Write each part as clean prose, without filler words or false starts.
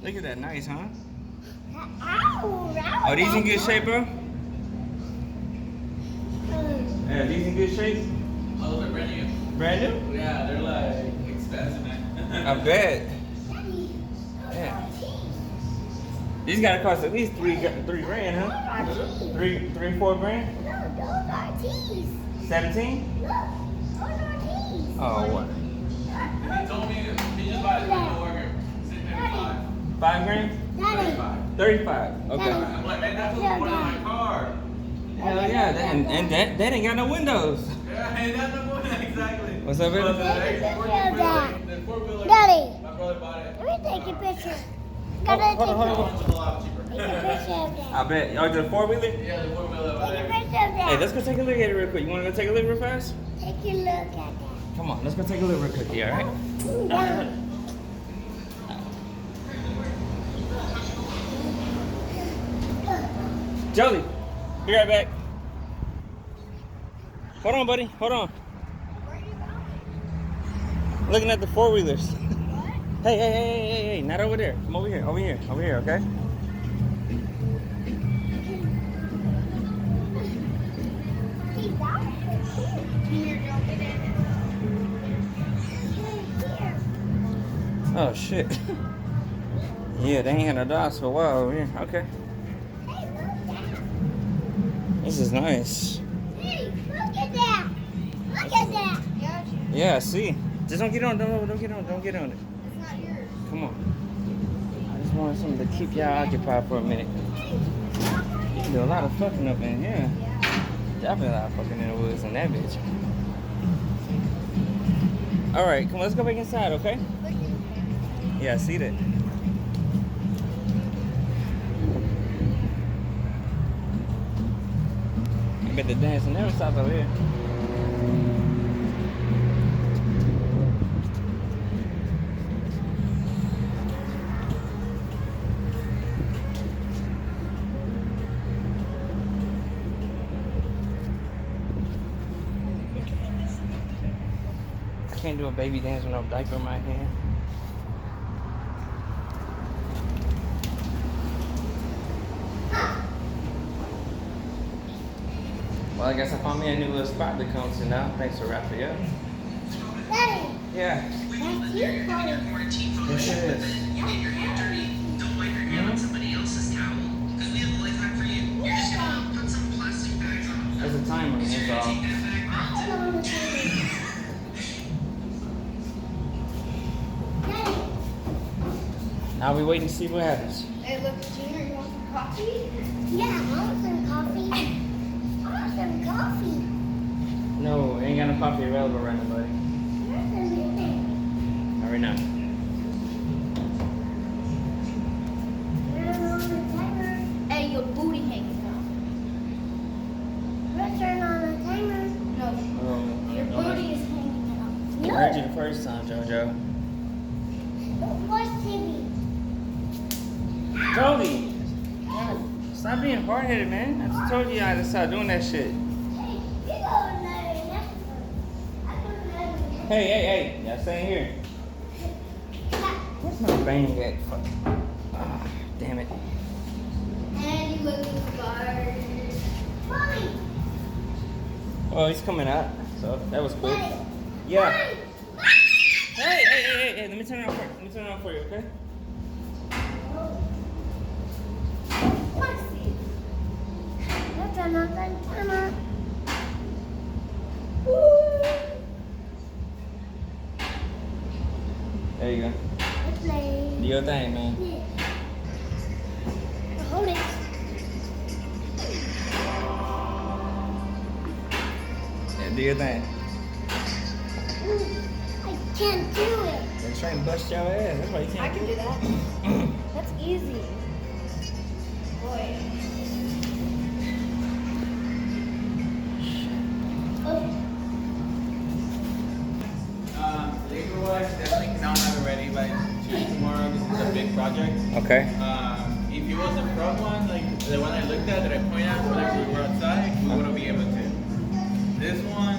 Look at that, nice, huh? Ow, Are these in good shape, bro? Yeah, these in good shape? Oh, those are brand new. Brand new? Yeah, they're like expensive, man. I bet. Yeah. These gotta cost at least three grand, huh? Three, 4 grand? No, those are teas. 17? Look, those are teas. Oh, what? He told me he just bought his window worker. 695. 5 grand? Daddy. 35. Okay. I'm like, man, that's more than my car. Hell yeah, and that ain't got no windows. Yeah, and that's the one, exactly. What's up, baby? The Daddy. four-wheeler, Daddy. my brother bought it. Let me take a picture. Hold on. It's a lot cheaper. Take a picture of that. I bet. Oh, the 4-wheeler? Yeah, the four-wheeler over Take a there. picture of Hey, that. let's go take a look at it real quick. You wanna go take a look real fast? Take a look at that. Come on, let's go take a look real quick, alright? Down. Jolie, be right back. Hold on, buddy. Hold on. Looking at the 4-wheelers. Hey, not over there. Come over here, okay? Oh, shit. Yeah, they ain't had no dogs for a while over here. Okay. This is nice. Hey, look at that. Look at that. Yeah, I see. Just don't get on. Don't get on. Don't get on it. It's not yours. Come on. I just wanted something to keep y'all occupied for a minute. You can do a lot of fucking up in here. Definitely a lot of fucking in the woods in that bitch. All right, come on. Let's go back inside, okay? Yeah, I see that. I bet the dancing never stops over here. I can't do a baby dance with no diaper in my hand. Well, I guess I found me a new little spot to come to now. Thanks for Raphael. Daddy, Yeah. that's you calling. Yes, it is. You get your hand dirty, don't wipe your hand on somebody else's towel. Because we have a life hack for you. You're just gonna put some plastic bags on. There's a timer, that's all. Take that bag off. Daddy, Now we waiting to see what happens. Hey, look, Junior, you want some coffee? yeah, I want some coffee. I want some coffee. No, ain't got no coffee available right now, buddy. Where's the thing? Not right now. Turn on the timer. Hey, your booty hanging out. Let's turn on the timer. No, Oh, your no, booty is hanging out. I heard you the first time, JoJo. What's TV? Jody! Stop being hard-headed, man. I just told you I had to stop doing that shit. Hey, you go another. Hey. Y'all staying here. Where's my bang at? Fuck. Ah, damn it. And you look bars. Fine. Well, he's coming out, so that was quick. Fine. Yeah. Fine. Hey, let me turn it on for you, okay? Let's turn on the timer. There you go. Let's play. Do your thing, man. Yeah. Hold it. Yeah, do your thing. I can't do it. They're trying to bust your ass. That's why you can't. I can do that. That's easy. Boy. Labor-wise, definitely cannot have it ready by tomorrow. This is a big project. Okay. If it was the front one, like the one I looked at that I pointed out whenever we were outside, we wouldn't be able to. This one,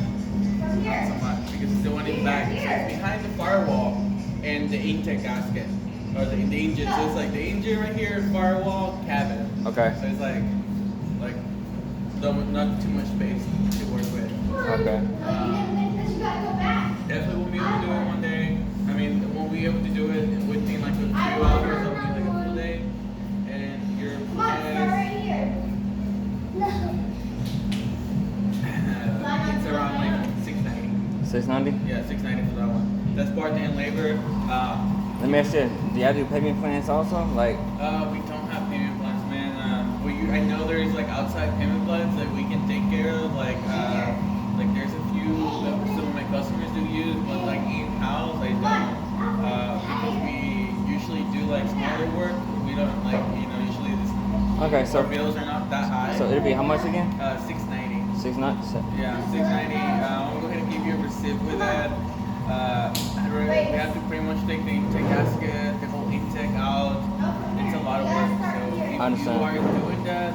not so much, because it's the one in back. So it's behind the firewall and the intake gasket. or the engine. So it's like the engine right here, firewall, cabin. Okay. So it's like not too much space to work with. Okay. Definitely we'll be able to do it one day. I mean, we'll be able to do it within like a few hours. It'll be like a full day, and your it's around like $690. 690. Yeah, $690 for that one. That's part and labor. Let me ask you, do y'all do payment plans also? Like, We don't have payment plans, man. I know there's like outside payment plans that we can take care of. Like there's a few that some of my customers do use, but like in-house I don't. Because we usually do like smaller work. We don't like usually okay, so our bills are not that high. it'll be how much again? $690. 690. Yeah, $690. I'll go ahead and give you a receipt with that. We have to pretty much take the intake gasket, the whole intake out. It's a lot of work. So if understand. you are doing that,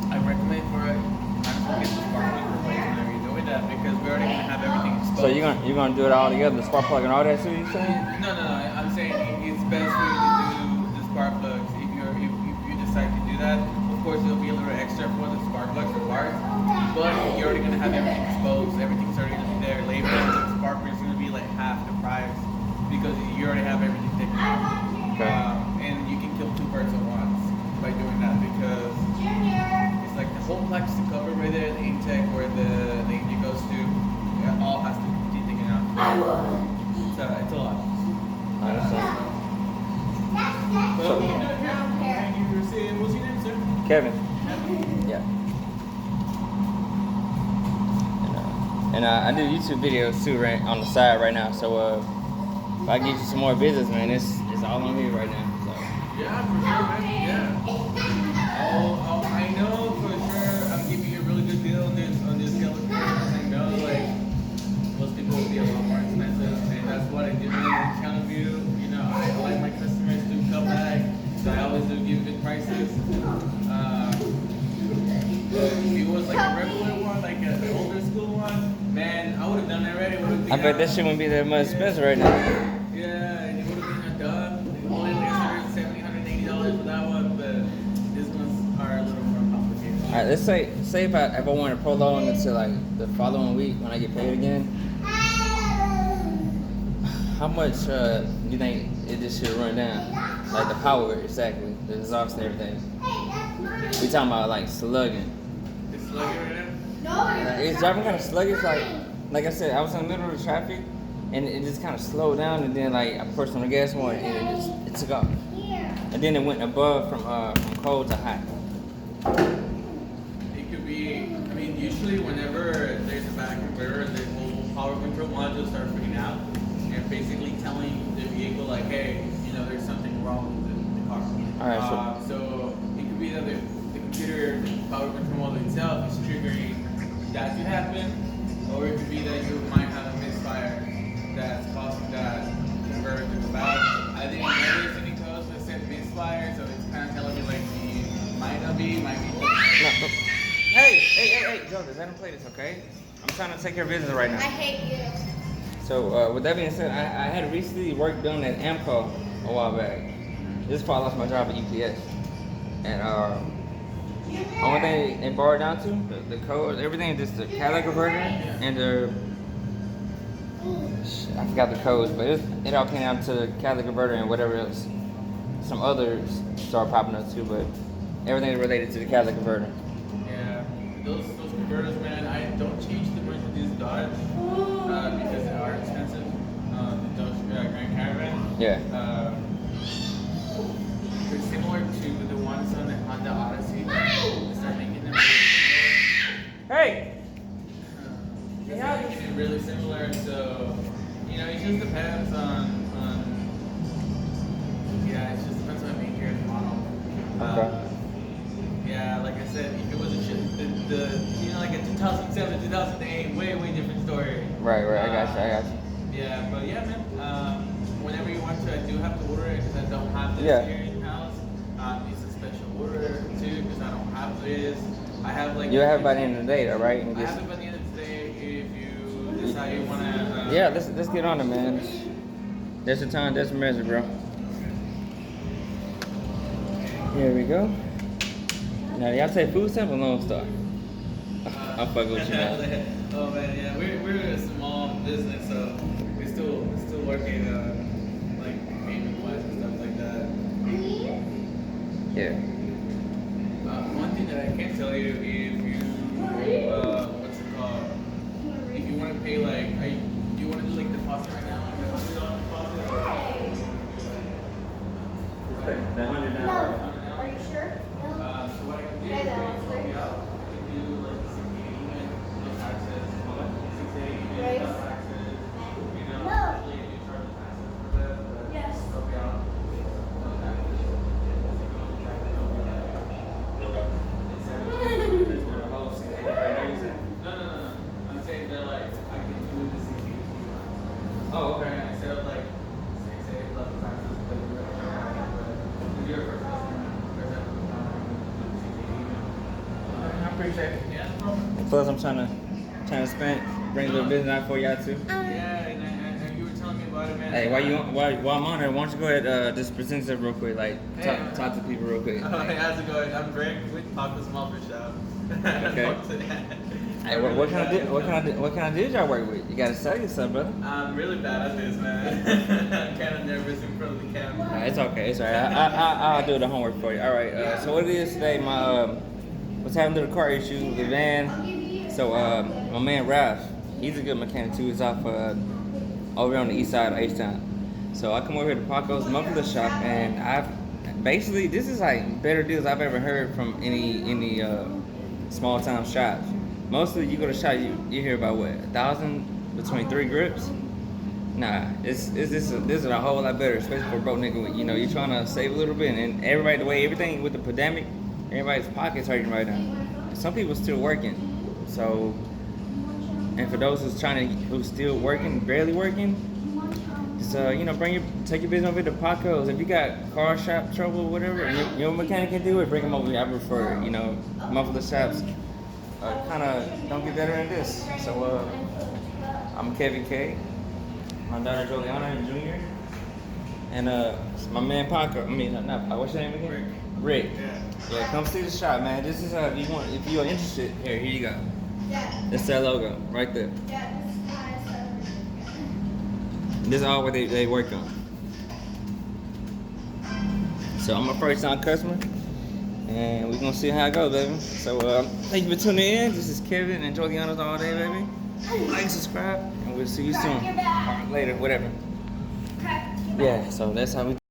I recommend for it. Honestly, get the spark plug replaced whenever you're doing that because we're already gonna have everything exposed. So you're gonna do it all together, the spark plug and all that too? You saying? No. I'm saying it's best for you to do the spark plugs if you decide to do that. Of course, it'll be a little extra for the spark plugs or parts, but you're already gonna have everything exposed. Everything's already gonna be there. Labor, the spark plug is gonna be like half the price because you already have everything taken off. Okay. And you can kill two birds at once by doing that because it's like the whole plastic cover right there, the intake where the engine goes to, all has to be taken out. It's a lot. I understand. But we can do it here. Thank you for seeing. What's your name, sir? Kevin. Yeah. And I do YouTube videos too, right on the side right now. So if I get you some more business, man, it's all on me right now. So. Yeah, for sure, man. Yeah. I know for sure I'm giving you a really good deal on this caliper. I know like most people will be a lot more expensive, and that's what I do kind of view. I like my customers to come back, so I always do give good prices. If it was like a regular one, like an older school one, man, I would have done that already. I bet that shit wouldn't be that much expensive right now. Yeah, and it would have been done. Only like $170, $180 for that one, but these ones are a little more complicated. All right, let's say if I want to prolong it to like the following week when I get paid again. How much do you think this should run down? Like the power, exactly, the exhaust and everything. We talking about like slugging. It's slugging right now? It's driving kind of sluggish. Like I said, I was in the middle of the traffic, and it just kind of slowed down, and then like I pushed on the gas more, and it took off. And then it went above from cold to hot. It could be. I mean, usually whenever there's a back converter, the whole power control module starts freaking out. And basically telling the vehicle like, hey, there's something wrong with the car. All right, so it could be that the computer, the power control module itself is triggering that to happen, or it could be that you might have a misfire that's causing that converter to go bad. I think maybe it's any code that said misfire, so it's kind of telling you like it might not be, might be. No. Hey, Jonas, let him play this, okay? I'm trying to take care of business right now. I hate you. So with that being said, I had recently work done at Amco a while back. This is before I lost my job at UPS. And only thing it boiled down to, the code, everything, just the catalytic converter and I forgot the codes, but it all came down to the catalytic converter and whatever else. Some others started popping up too, but everything related to the catalytic converter. Yeah, those converters, man, I don't change the much of these Dodge because they are expensive. The Dodge Grand Caravan. Yeah. They're similar to the ones on the Honda Odyssey. They start making them really Hey! similar. They start making it really similar, so it just depends on it just depends on the maker and the model. Okay. Yeah, like I said, if it was like a 2007, 2008, way different story. Right, I got you. Yeah, but yeah, man. Whenever you want to, I do have to order it because I don't have this Yeah. here in house. It's a special order too because I don't have this. I have like. You'll have it by the end of the day, though, right? I have it by the end of the day if you decide you want to. Yeah, let's get on it, man. That's the time, that's the measure, bro. Here we go. Now, y'all take food stamp or Lone Star? I'm fucking with you, man. Oh man, yeah, we're a small business, so we're still working like payment wise and stuff like that. Yeah. One thing that I can tell you, if you what's it called? If you want to pay like, do you want to do like deposit right now? Like $100 deposit? The $100. No. Are you sure? So what I can do is Okay, then, help let's you out. I can do like 680 even, no taxes. 680 even, Right. no taxes. You know, No. usually you charge taxes for that, but Yes. help you out. No taxes. No. I'm saying that like I can do the 680 if you want. Oh, okay. Instead of like 680 plus the taxes, but you're going to charge, but if you're a first customer, for example, I appreciate it. yeah, no problem. Plus, I'm trying to bring a little business out for y'all too. Yeah, and you were telling me about it, man. Hey, while I'm on here, why don't you go ahead, just present yourself real quick, like talk to people real quick. Oh, hey, how's it going? I'm Greg with Pakos muffler shop. Okay. Hey, what kind of deals y'all work with? You gotta sell yourself, brother. I'm really bad at this, man. I'm kind of nervous in front of the camera. Nah, it's okay, it's alright. I'll do the homework for you. All right. So what it is today, was having a little car issue with the van. So my man Ralph, he's a good mechanic too. He's off over on the east side of htown. So I come over here to Pakos muffler shop, and this is like better deals I've ever heard from any small town shops. Mostly you go to shop, you hear about what, 1,000 between 3 grips. Nah, this is a whole lot better, especially for a broke nigga. You know, you're trying to save a little bit, and everybody, the way everything with the pandemic, everybody's pockets hurting right now. Some people still working, so, and for those who's still working, barely working, just take your business over to Pakos. If you got car shop trouble or whatever, and your mechanic can do it, bring them over here. I prefer, muffler shops kind of don't get better than this. So I'm Kevin K. My daughter Juliana Jr. And my man Pakos. What's your name again? Rick. Yeah, come see the shop, man. This is if you're interested, here you go. That's their logo right there. This is all what they work on. So I'm a first time customer, and we're gonna see how it goes, baby. So thank you for tuning in. This is Kevin and Juliana's all day, baby. Like, subscribe, and we'll see you soon. Or later, whatever. Yeah, so that's how we